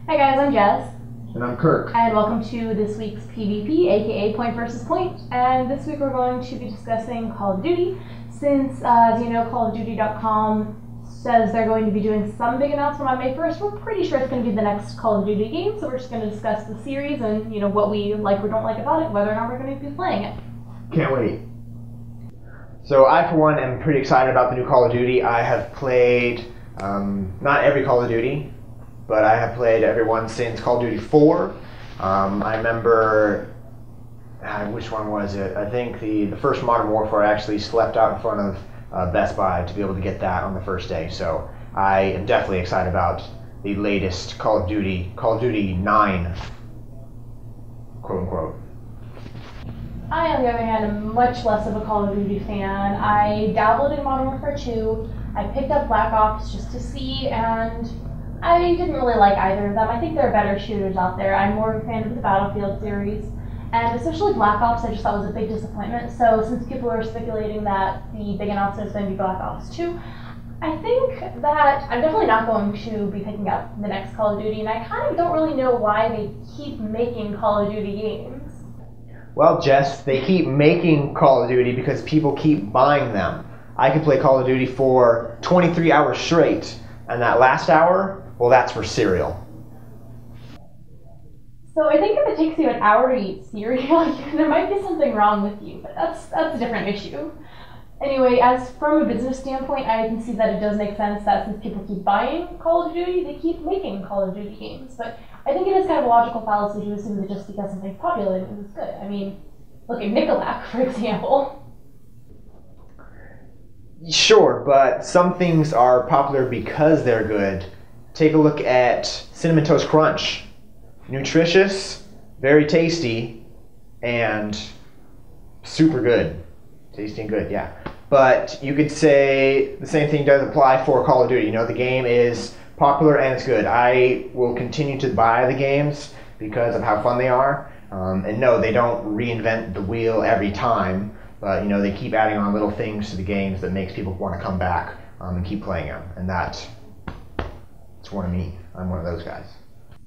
Hi guys, I'm Jess. And I'm Kirk. And welcome to this week's PvP, aka Point versus Point. And this week we're going to be discussing Call of Duty, since, as you know, CallOfDuty.com says they're going to be doing some big announcement on May 1st. We're pretty sure it's going to be the next Call of Duty game, so we're just going to discuss the series and, what we like or don't like about it, whether or not we're going to be playing it. Can't wait. So I, for one, am pretty excited about the new Call of Duty. I have played, not every Call of Duty, but I have played every one since Call of Duty 4. I remember, which one was it? I think the first Modern Warfare I actually slept out in front of Best Buy to be able to get that on the first day. So I am definitely excited about the latest Call of Duty 9, quote unquote. I, on the other hand, am much less of a Call of Duty fan. I dabbled in Modern Warfare 2, I picked up Black Ops just to see, and I didn't really like either of them. I think there are better shooters out there. I'm more of a fan of the Battlefield series, and especially Black Ops I just thought was a big disappointment. So since people are speculating that the big announcement is going to be Black Ops 2, I think that I'm definitely not going to be picking up the next Call of Duty, and I kind of don't really know why they keep making Call of Duty games. Well, Jess, they keep making Call of Duty because people keep buying them. I could play Call of Duty for 23 hours straight, and that last hour, well, that's for cereal. So I think if it takes you an hour to eat cereal, there might be something wrong with you, but that's a different issue. Anyway, as from a business standpoint, I can see that it does make sense that since people keep buying Call of Duty, they keep making Call of Duty games. But I think it is kind of a logical fallacy to assume that just because something's popular, it is good. I mean, look at Nickelback, for example. Sure, but some things are popular because they're good. Take a look at Cinnamon Toast Crunch. Nutritious, very tasty, and super good. Tasty and good, yeah. But you could say the same thing does apply for Call of Duty. The game is popular and it's good. I will continue to buy the games because of how fun they are. And no, they don't reinvent the wheel every time, but they keep adding on little things to the games that makes people want to come back and keep playing them. And that's one of me. I'm one of those guys.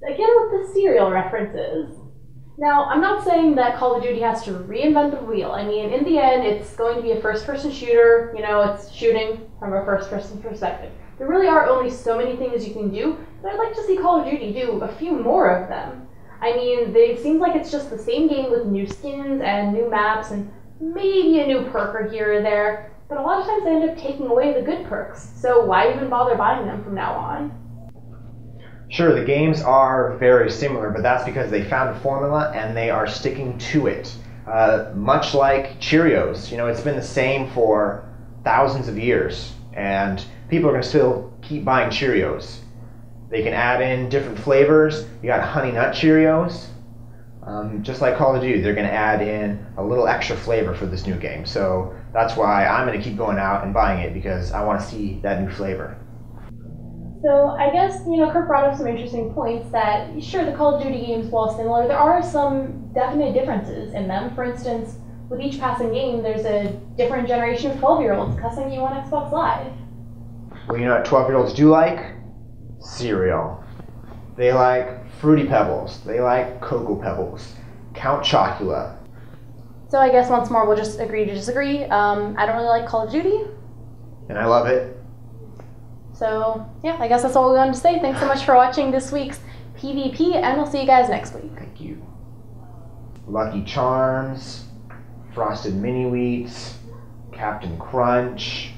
Again with the cereal references. Now, I'm not saying that Call of Duty has to reinvent the wheel. I mean, in the end, it's going to be a first-person shooter. It's shooting from a first-person perspective. There really are only so many things you can do, but I'd like to see Call of Duty do a few more of them. I mean, it seems like it's just the same game with new skins and new maps and maybe a new perk here or there, but a lot of times they end up taking away the good perks, so why even bother buying them from now on? Sure, the games are very similar, but that's because they found a formula and they are sticking to it. Much like Cheerios, it's been the same for thousands of years, and people are going to still keep buying Cheerios. They can add in different flavors. You got Honey Nut Cheerios. Just like Call of Duty, they're going to add in a little extra flavor for this new game. So that's why I'm going to keep going out and buying it, because I want to see that new flavor. So I guess, Kirk brought up some interesting points that, sure, the Call of Duty games, while similar, there are some definite differences in them. For instance, with each passing game, there's a different generation of 12-year-olds cussing you on Xbox Live. Well, you know what 12-year-olds do like? Cereal. They like Fruity Pebbles. They like Cocoa Pebbles. Count Chocula. So I guess once more we'll just agree to disagree. I don't really like Call of Duty. And I love it. So, yeah, I guess that's all we wanted to say. Thanks so much for watching this week's PvP, and we'll see you guys next week. Thank you. Lucky Charms, Frosted Mini Wheats, Captain Crunch,